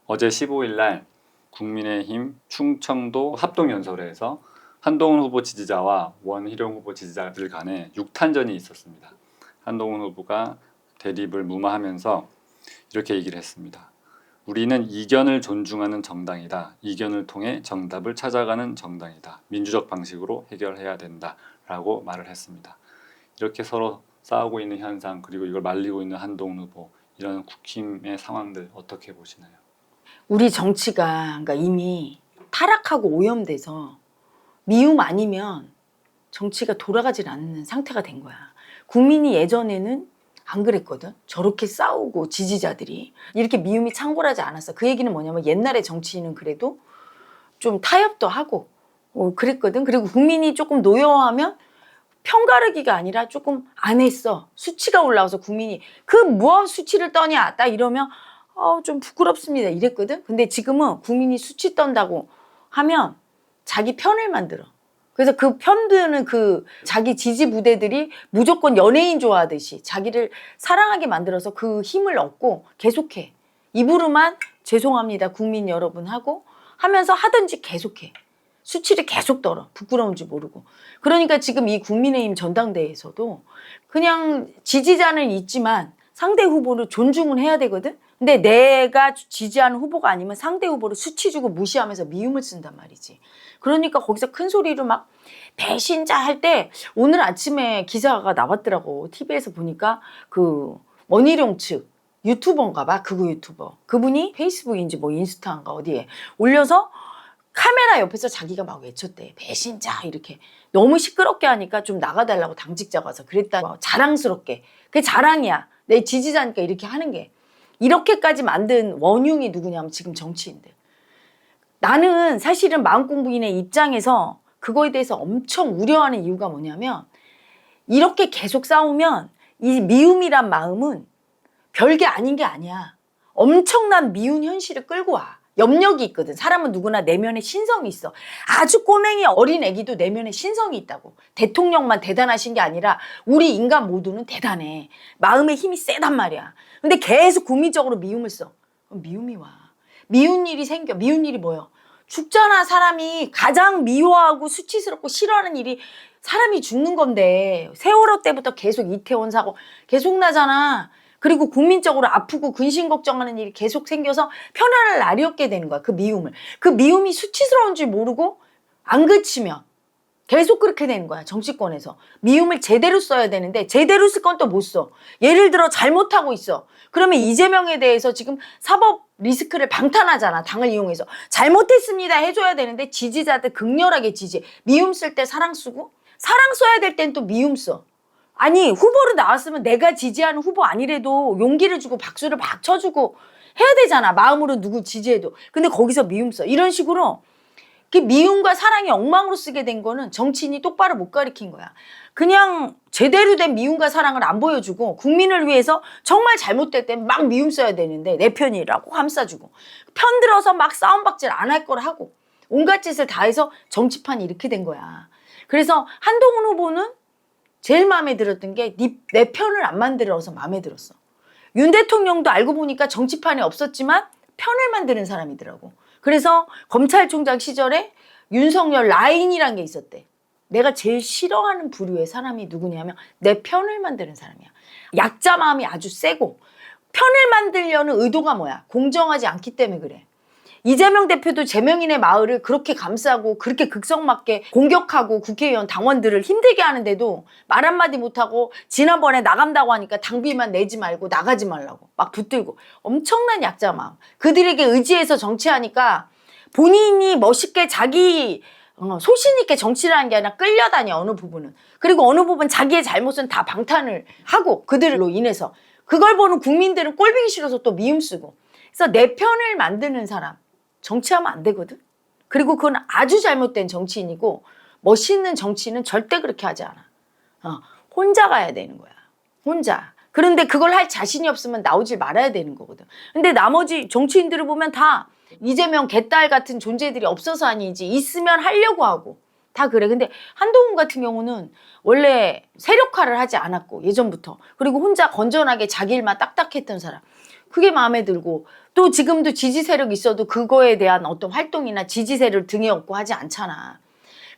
어제 15일 날 국민의힘 충청도 합동연설회에서 한동훈 후보 지지자와 원희룡 후보 지지자들 간에 6탄전이 있었습니다. 한동훈 후보가 대립을 무마하면서 이렇게 얘기를 했습니다. 우리는 이견을 존중하는 정당이다. 이견을 통해 정답을 찾아가는 정당이다. 민주적 방식으로 해결해야 된다. 라고 말을 했습니다. 이렇게 서로 싸우고 있는 현상, 그리고 이걸 말리고 있는 한동훈 후보, 이런 국힘의 상황들 어떻게 보시나요? 우리 정치가 그러니까 이미 타락하고 오염돼서 미움 아니면 정치가 돌아가질 않는 상태가 된 거야. 국민이 예전에는 안 그랬거든. 저렇게 싸우고 지지자들이 이렇게 미움이 창궐하지 않았어. 그 얘기는 뭐냐면 옛날에 정치인은 그래도 좀 타협도 하고 그랬거든. 그리고 국민이 조금 노여워하면 편가르기가 아니라 조금 안 했어. 수치가 올라와서 국민이 그 뭐 수치를 떠냐 딱 이러면 좀 부끄럽습니다 이랬거든. 근데 지금은 국민이 수치 떤다고 하면 자기 편을 만들어. 그래서 그 편드는 그 자기 지지 부대들이 무조건 연예인 좋아하듯이 자기를 사랑하게 만들어서 그 힘을 얻고 계속해. 입으로만 죄송합니다 국민 여러분 하고 하면서 하든지 계속해. 수치를 계속 떨어. 부끄러운 줄 모르고. 그러니까 지금 이 국민의힘 전당대회에서도 그냥 지지자는 있지만 상대 후보를 존중은 해야 되거든. 근데 내가 지지하는 후보가 아니면 상대 후보를 수치 주고 무시하면서 미움을 쓴단 말이지. 그러니까 거기서 큰 소리로 막 배신자 할 때 오늘 아침에 기사가 나왔더라고. TV에서 보니까 그 원희룡 측 유튜버인가 봐. 극우 유튜버. 그분이 페이스북인지 뭐 인스타인가 어디에 올려서 카메라 옆에서 자기가 막 외쳤대. 배신자 이렇게. 너무 시끄럽게 하니까 좀 나가달라고 당직자가 와서 그랬다. 자랑스럽게. 그게 자랑이야. 내 지지자니까 이렇게 하는 게. 이렇게까지 만든 원흉이 누구냐면 지금 정치인들. 나는 사실은 마음공부인의 입장에서 그거에 대해서 엄청 우려하는 이유가 뭐냐면 이렇게 계속 싸우면 이 미움이란 마음은 별게 아닌 게 아니야. 엄청난 미운 현실을 끌고 와. 염력이 있거든. 사람은 누구나 내면에 신성이 있어. 아주 꼬맹이 어린 애기도 내면에 신성이 있다고. 대통령만 대단하신 게 아니라 우리 인간 모두는 대단해. 마음의 힘이 세단 말이야. 근데 계속 국민적으로 미움을 써. 그럼 미움이 와. 미운 일이 생겨. 미운 일이 뭐예요? 죽잖아. 사람이 가장 미워하고 수치스럽고 싫어하는 일이 사람이 죽는 건데 세월호 때부터 계속 이태원 사고 계속 나잖아. 그리고 국민적으로 아프고 근심 걱정하는 일이 계속 생겨서 편안할 날이 없게 되는 거야. 그 미움을. 그 미움이 수치스러운 줄 모르고 안 그치면 계속 그렇게 되는 거야. 정치권에서. 미움을 제대로 써야 되는데 제대로 쓸 건 또 못 써. 예를 들어 잘못하고 있어. 그러면 이재명에 대해서 지금 사법 리스크를 방탄하잖아. 당을 이용해서. 잘못했습니다 해줘야 되는데 지지자들 극렬하게 지지. 미움 쓸 때 사랑 쓰고 사랑 써야 될 땐 또 미움 써. 아니 후보로 나왔으면 내가 지지하는 후보 아니래도 용기를 주고 박수를 막 쳐주고 해야 되잖아. 마음으로 누구 지지해도. 근데 거기서 미움 써. 이런 식으로 그 미움과 사랑이 엉망으로 쓰게 된 거는 정치인이 똑바로 못 가르친 거야. 그냥 제대로 된 미움과 사랑을 안 보여주고 국민을 위해서 정말 잘못될 땐 막 미움 써야 되는데 내 편이라고 감싸주고 편들어서 막 싸움박질 안 할 걸 하고 온갖 짓을 다 해서 정치판이 이렇게 된 거야. 그래서 한동훈 후보는 제일 마음에 들었던 게 내 편을 안 만들어서 마음에 들었어. 윤 대통령도 알고 보니까 정치판에 없었지만 편을 만드는 사람이더라고. 그래서 검찰총장 시절에 윤석열 라인이란 게 있었대. 내가 제일 싫어하는 부류의 사람이 누구냐면 내 편을 만드는 사람이야. 약자 마음이 아주 세고 편을 만들려는 의도가 뭐야? 공정하지 않기 때문에 그래. 이재명 대표도 재명인의 마을을 그렇게 감싸고 그렇게 극성맞게 공격하고 국회의원 당원들을 힘들게 하는데도 말 한마디 못하고 지난번에 나간다고 하니까 당비만 내지 말고 나가지 말라고 막 붙들고 엄청난 약자 마음. 그들에게 의지해서 정치하니까 본인이 멋있게 자기 소신 있게 정치를 하는 게 아니라 끌려다녀 어느 부분은. 그리고 어느 부분 자기의 잘못은 다 방탄을 하고 그들로 인해서 그걸 보는 국민들은 꼴보기 싫어서 또 미움 쓰고. 그래서 내 편을 만드는 사람. 정치하면 안 되거든. 그리고 그건 아주 잘못된 정치인이고 멋있는 정치인은 절대 그렇게 하지 않아. 혼자 가야 되는 거야. 혼자. 그런데 그걸 할 자신이 없으면 나오질 말아야 되는 거거든. 근데 나머지 정치인들을 보면 다 이재명 개딸 같은 존재들이 없어서 아니지 있으면 하려고 하고 다 그래. 근데 한동훈 같은 경우는 원래 세력화를 하지 않았고 예전부터. 그리고 혼자 건전하게 자기 일만 딱딱했던 사람. 그게 마음에 들고 또 지금도 지지 세력 있어도 그거에 대한 어떤 활동이나 지지 세력을 등에 업고 하지 않잖아.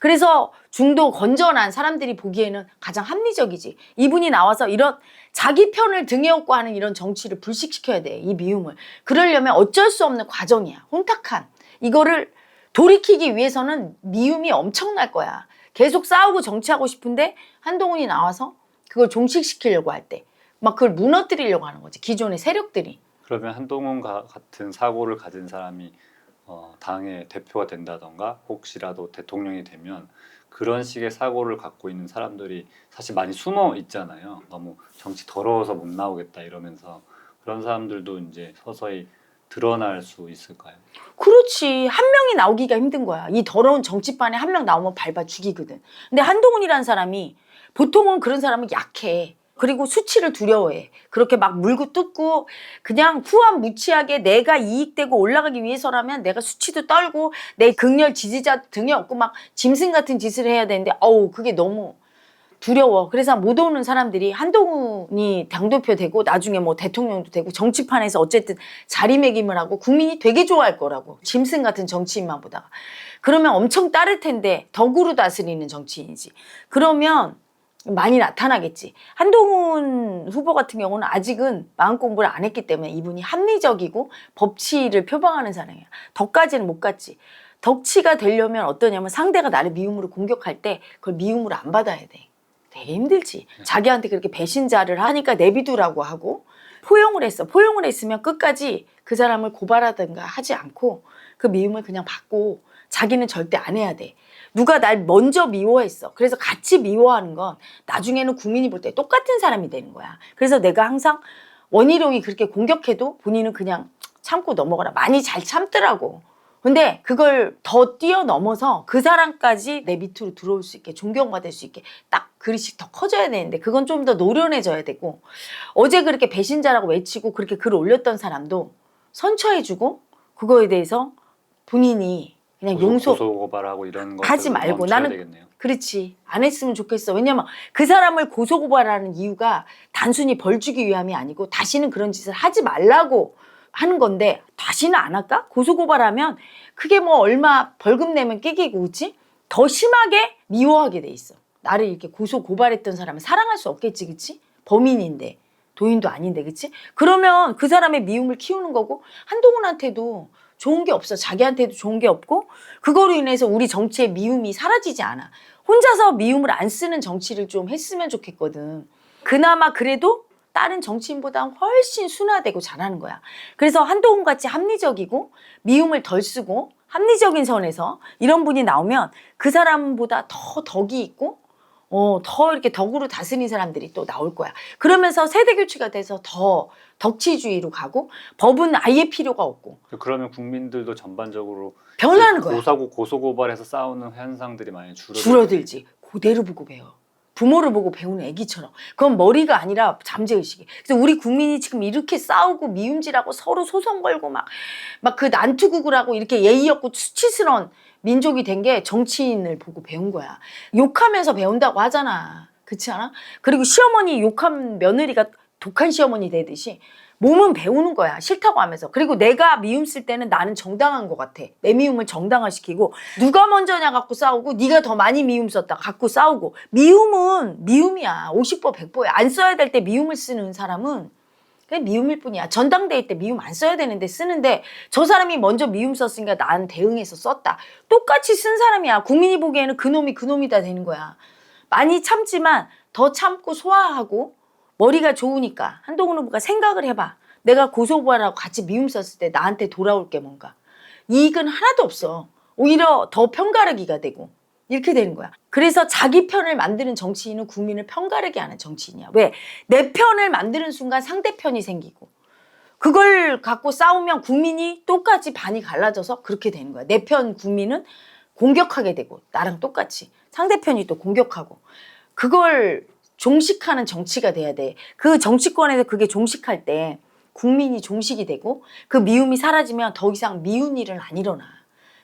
그래서 중도 건전한 사람들이 보기에는 가장 합리적이지. 이분이 나와서 이런 자기 편을 등에 업고 하는 이런 정치를 불식시켜야 돼. 이 미움을. 그러려면 어쩔 수 없는 과정이야. 혼탁한. 이거를 돌이키기 위해서는 미움이 엄청날 거야. 계속 싸우고 정치하고 싶은데 한동훈이 나와서 그걸 종식시키려고 할 때 막 그걸 무너뜨리려고 하는 거지. 기존의 세력들이. 그러면 한동훈 같은 사고를 가진 사람이 당의 대표가 된다던가 혹시라도 대통령이 되면 그런 식의 사고를 갖고 있는 사람들이 사실 많이 숨어 있잖아요. 너무 정치 더러워서 못 나오겠다 이러면서 그런 사람들도 이제 서서히 드러날 수 있을까요? 그렇지. 한 명이 나오기가 힘든 거야. 이 더러운 정치판에 한 명 나오면 밟아 죽이거든. 근데 한동훈이라는 사람이 보통은 그런 사람은 약해. 그리고 수치를 두려워해. 그렇게 막 물고 뜯고 그냥 후한무치하게 내가 이익되고 올라가기 위해서라면 내가 수치도 떨고 내 극렬 지지자 등에 업고 막 짐승 같은 짓을 해야 되는데 어우 그게 너무 두려워. 그래서 못 오는 사람들이 한동훈이 당대표 되고 나중에 뭐 대통령도 되고 정치판에서 어쨌든 자리매김을 하고 국민이 되게 좋아할 거라고. 짐승 같은 정치인만 보다가. 그러면 엄청 따를 텐데 덕으로 다스리는 정치인이지. 그러면 많이 나타나겠지. 한동훈 후보 같은 경우는 아직은 마음 공부를 안 했기 때문에 이분이 합리적이고 법치를 표방하는 사람이야. 덕까지는 못 갔지. 덕치가 되려면 어떠냐면 상대가 나를 미움으로 공격할 때 그걸 미움으로 안 받아야 돼. 되게 힘들지. 자기한테 그렇게 배신자를 하니까 내비두라고 하고 포용을 했어. 포용을 했으면 끝까지 그 사람을 고발하든가 하지 않고 그 미움을 그냥 받고 자기는 절대 안 해야 돼. 누가 날 먼저 미워했어. 그래서 같이 미워하는 건 나중에는 국민이 볼 때 똑같은 사람이 되는 거야. 그래서 내가 항상 원희룡이 그렇게 공격해도 본인은 그냥 참고 넘어가라. 많이 잘 참더라고. 근데 그걸 더 뛰어넘어서 그 사람까지 내 밑으로 들어올 수 있게 존경받을 수 있게 딱 그릇이 더 커져야 되는데 그건 좀 더 노련해져야 되고 어제 그렇게 배신자라고 외치고 그렇게 글을 올렸던 사람도 선처해주고 그거에 대해서 본인이 그냥 고소 고발하고 이런 거 하지 말고 나는 되겠네요. 그렇지 안 했으면 좋겠어. 왜냐면 그 사람을 고소고발하는 이유가 단순히 벌 주기 위함이 아니고 다시는 그런 짓을 하지 말라고 하는 건데 다시는 안 할까? 고소고발하면 그게 뭐 얼마 벌금 내면 깨기고 그치? 더 심하게 미워하게 돼 있어. 나를 이렇게 고소고발했던 사람은 사랑할 수 없겠지 그치? 범인인데 도인도 아닌데 그치? 그러면 그 사람의 미움을 키우는 거고 한동훈한테도 좋은 게 없어. 자기한테도 좋은 게 없고 그거로 인해서 우리 정치의 미움이 사라지지 않아. 혼자서 미움을 안 쓰는 정치를 좀 했으면 좋겠거든. 그나마 그래도 다른 정치인보다 훨씬 순화되고 잘하는 거야. 그래서 한동훈같이 합리적이고 미움을 덜 쓰고 합리적인 선에서 이런 분이 나오면 그 사람보다 더 덕이 있고 더 이렇게 덕으로 다스린 사람들이 또 나올 거야. 그러면서 세대 교체가 돼서 더 덕치주의로 가고 법은 아예 필요가 없고. 그러면 국민들도 전반적으로 변하는 거야. 고소고발해서 싸우는 현상들이 많이 줄어들지. 그대로 보고 배워. 부모를 보고 배우는 애기처럼. 그건 머리가 아니라 잠재의식이. 그래서 우리 국민이 지금 이렇게 싸우고 미움질하고 서로 소송 걸고 막 그 난투극을 하고 이렇게 예의 없고 수치스러운 민족이 된 게 정치인을 보고 배운 거야. 욕하면서 배운다고 하잖아. 그렇지 않아? 그리고 시어머니 욕한 며느리가 독한 시어머니 되듯이 몸은 배우는 거야. 싫다고 하면서. 그리고 내가 미움 쓸 때는 나는 정당한 것 같아. 내 미움을 정당화시키고 누가 먼저냐 갖고 싸우고 네가 더 많이 미움 썼다 갖고 싸우고 미움은 미움이야. 50보 100보야. 안 써야 될 때 미움을 쓰는 사람은 그냥 미움일 뿐이야. 전당대회 때 미움 안 써야 되는데 쓰는데 저 사람이 먼저 미움 썼으니까 나는 대응해서 썼다. 똑같이 쓴 사람이야. 국민이 보기에는 그놈이 그놈이다 되는 거야. 많이 참지만 더 참고 소화하고 머리가 좋으니까 한동훈 후보가 생각을 해봐. 내가 고소고발하고 같이 미움 썼을 때 나한테 돌아올 게 뭔가. 이익은 하나도 없어. 오히려 더 편가르기가 되고 이렇게 되는 거야. 그래서 자기 편을 만드는 정치인은 국민을 편가르게 하는 정치인이야. 왜? 내 편을 만드는 순간 상대편이 생기고 그걸 갖고 싸우면 국민이 똑같이 반이 갈라져서 그렇게 되는 거야. 내 편 국민은 공격하게 되고 나랑 똑같이 상대편이 또 공격하고 그걸 종식하는 정치가 돼야 돼. 그 정치권에서 그게 종식할 때 국민이 종식이 되고 그 미움이 사라지면 더 이상 미운 일은 안 일어나.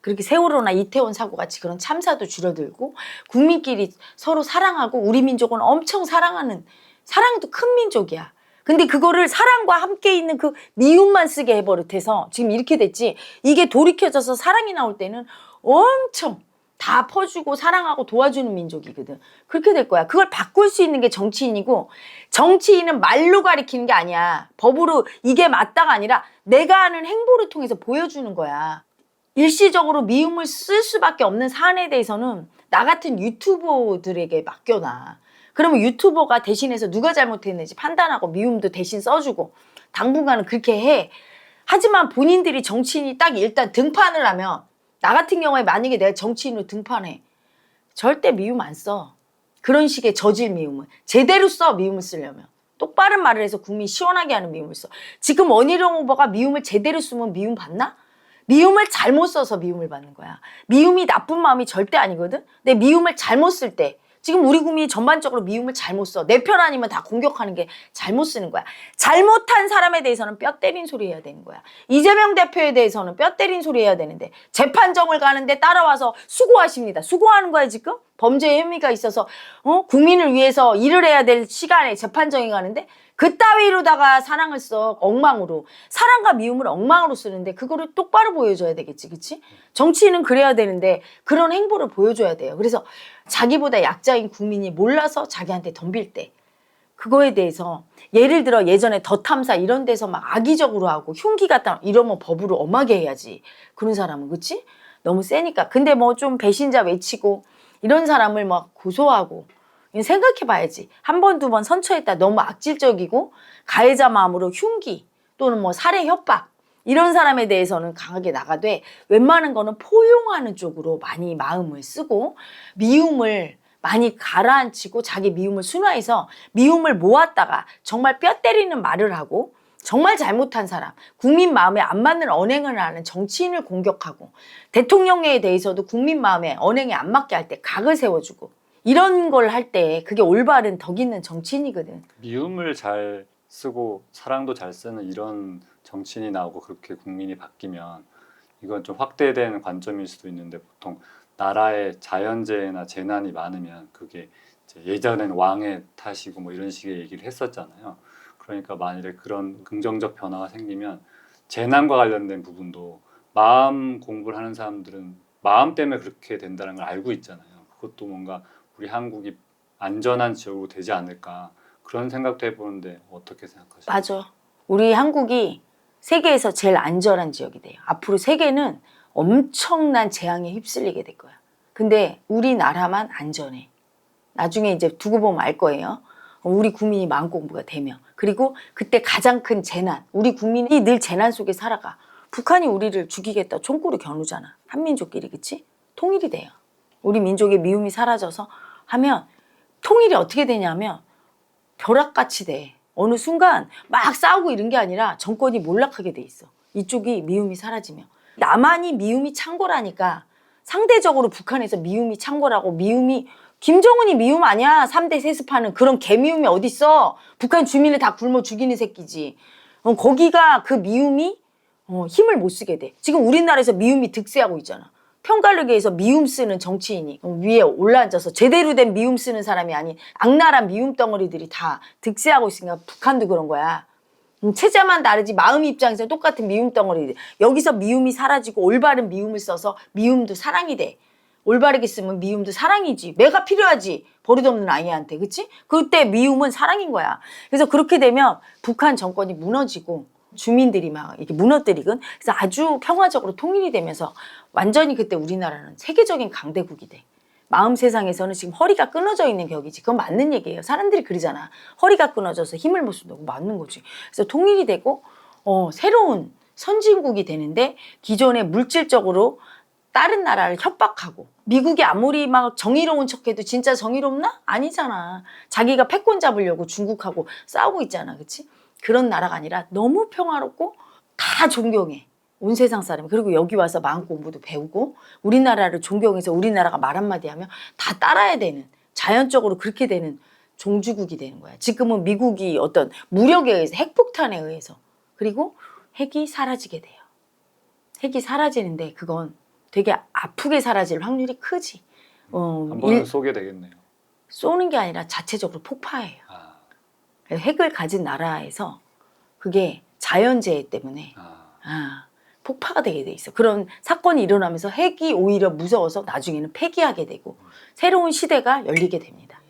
그렇게 세월호나 이태원 사고 같이 그런 참사도 줄어들고 국민끼리 서로 사랑하고 우리 민족은 엄청 사랑하는 사랑도 큰 민족이야. 근데 그거를 사랑과 함께 있는 그 미움만 쓰게 해버릇해서 지금 이렇게 됐지. 이게 돌이켜져서 사랑이 나올 때는 엄청 다 퍼주고 사랑하고 도와주는 민족이거든. 그렇게 될 거야. 그걸 바꿀 수 있는 게 정치인이고, 정치인은 말로 가리키는 게 아니야. 법으로 이게 맞다가 아니라 내가 하는 행보를 통해서 보여주는 거야. 일시적으로 미움을 쓸 수밖에 없는 사안에 대해서는 나 같은 유튜버들에게 맡겨놔. 그러면 유튜버가 대신해서 누가 잘못했는지 판단하고 미움도 대신 써주고 당분간은 그렇게 해. 하지만 본인들이 정치인이 딱 일단 등판을 하면, 나 같은 경우에 만약에 내가 정치인으로 등판해, 절대 미움 안 써. 그런 식의 저질 미움을 제대로 써. 미움을 쓰려면 똑바른 말을 해서 국민 시원하게 하는 미움을 써. 지금 원희룡 후보가 미움을 제대로 쓰면 미움 받나? 미움을 잘못 써서 미움을 받는 거야. 미움이 나쁜 마음이 절대 아니거든. 근데 미움을 잘못 쓸 때, 지금 우리 국민이 전반적으로 미움을 잘못 써. 내 편 아니면 다 공격하는 게 잘못 쓰는 거야. 잘못한 사람에 대해서는 뼈 때린 소리 해야 되는 거야. 이재명 대표에 대해서는 뼈 때린 소리 해야 되는데, 재판정을 가는데 따라와서 수고하십니다. 수고하는 거야 지금? 범죄 혐의가 있어서 국민을 위해서 일을 해야 될 시간에 재판정에 가는데 그따위로다가 사랑을 써. 엉망으로. 사랑과 미움을 엉망으로 쓰는데 그거를 똑바로 보여줘야 되겠지. 그치? 정치인은 그래야 되는데 그런 행보를 보여줘야 돼요. 그래서 자기보다 약자인 국민이 몰라서 자기한테 덤빌 때, 그거에 대해서 예를 들어 예전에 더 탐사 이런 데서 막 악의적으로 하고 흉기 갖다 이러면 법으로 엄하게 해야지. 그런 사람은. 그치? 너무 세니까. 근데 뭐 좀 배신자 외치고 이런 사람을 막 고소하고, 생각해봐야지. 한 번, 두 번 선처했다 너무 악질적이고 가해자 마음으로 흉기 또는 뭐 살해 협박 이런 사람에 대해서는 강하게 나가되, 웬만한 거는 포용하는 쪽으로 많이 마음을 쓰고 미움을 많이 가라앉히고 자기 미움을 순화해서 미움을 모았다가 정말 뼈 때리는 말을 하고, 정말 잘못한 사람, 국민 마음에 안 맞는 언행을 하는 정치인을 공격하고, 대통령에 대해서도 국민 마음에 언행에 안 맞게 할 때 각을 세워주고, 이런 걸 할 때 그게 올바른 덕 있는 정치인이거든. 미움을 잘 쓰고 사랑도 잘 쓰는 이런 정치인이 나오고 그렇게 국민이 바뀌면 이건 좀 확대된 관점일 수도 있는데, 보통 나라에 자연재해나 재난이 많으면 그게 이제 예전엔 왕의 탓이고 뭐 이런 식의 얘기를 했었잖아요. 그러니까 만일에 그런 긍정적 변화가 생기면 재난과 관련된 부분도 마음 공부를 하는 사람들은 마음 때문에 그렇게 된다는 걸 알고 있잖아요. 그것도 뭔가 우리 한국이 안전한 지역으로 되지 않을까, 그런 생각도 해보는데 어떻게 생각하세요? 맞아. 우리 한국이 세계에서 제일 안전한 지역이 돼요. 앞으로 세계는 엄청난 재앙에 휩쓸리게 될 거야. 근데 우리나라만 안전해. 나중에 이제 두고 보면 알 거예요. 우리 국민이 마음 공부가 되면. 그리고 그때 가장 큰 재난, 우리 국민이 늘 재난 속에 살아가. 북한이 우리를 죽이겠다 총구를 겨누잖아. 한민족끼리. 그치? 통일이 돼요. 우리 민족의 미움이 사라져서 하면 통일이 어떻게 되냐면 벼락같이 돼. 어느 순간 막 싸우고 이런 게 아니라 정권이 몰락하게 돼 있어. 이쪽이 미움이 사라지면. 남한이 미움이 창고라니까 상대적으로 북한에서 미움이 창고라고. 미움이, 김정은이 미움 아니야. 3대 세습하는 그런 개미움이 어딨어. 북한 주민을 다 굶어 죽이는 새끼지. 거기가 그 미움이 힘을 못 쓰게 돼. 지금 우리나라에서 미움이 득세하고 있잖아. 편가르기에서 미움 쓰는 정치인이 위에 올라앉아서 제대로 된 미움 쓰는 사람이 아닌 악랄한 미움 덩어리들이 다 득세하고 있으니까 북한도 그런 거야. 체제만 다르지 마음 입장에서 똑같은 미움 덩어리들. 여기서 미움이 사라지고 올바른 미움을 써서 미움도 사랑이 돼. 올바르게 쓰면 미움도 사랑이지. 매가 필요하지. 버릇없는 아이한테. 그치? 그때 미움은 사랑인 거야. 그래서 그렇게 되면 북한 정권이 무너지고 주민들이 막 이렇게 무너뜨리건. 그래서 아주 평화적으로 통일이 되면서 완전히 그때 우리나라는 세계적인 강대국이 돼. 마음 세상에서는 지금 허리가 끊어져 있는 격이지. 그건 맞는 얘기예요. 사람들이 그러잖아. 허리가 끊어져서 힘을 못 쓴다고. 맞는 거지. 그래서 통일이 되고 새로운 선진국이 되는데, 기존에 물질적으로 다른 나라를 협박하고, 미국이 아무리 막 정의로운 척해도 진짜 정의롭나? 아니잖아. 자기가 패권 잡으려고 중국하고 싸우고 있잖아. 그치? 그런 나라가 아니라 너무 평화롭고 다 존경해. 온 세상 사람이. 그리고 여기 와서 마음 공부도 배우고 우리나라를 존경해서 우리나라가 말 한마디 하면 다 따라야 되는, 자연적으로 그렇게 되는 종주국이 되는 거야. 지금은 미국이 어떤 무력에 의해서, 핵폭탄에 의해서, 그리고 핵이 사라지게 돼요. 핵이 사라지는데 그건 되게 아프게 사라질 확률이 크지. 한 번은 쏘게 되겠네요. 쏘는 게 아니라 자체적으로 폭파해요. 핵을 가진 나라에서 그게 자연재해 때문에 아, 폭파가 되게 돼 있어. 그런 사건이 일어나면서 핵이 오히려 무서워서 나중에는 폐기하게 되고 새로운 시대가 열리게 됩니다.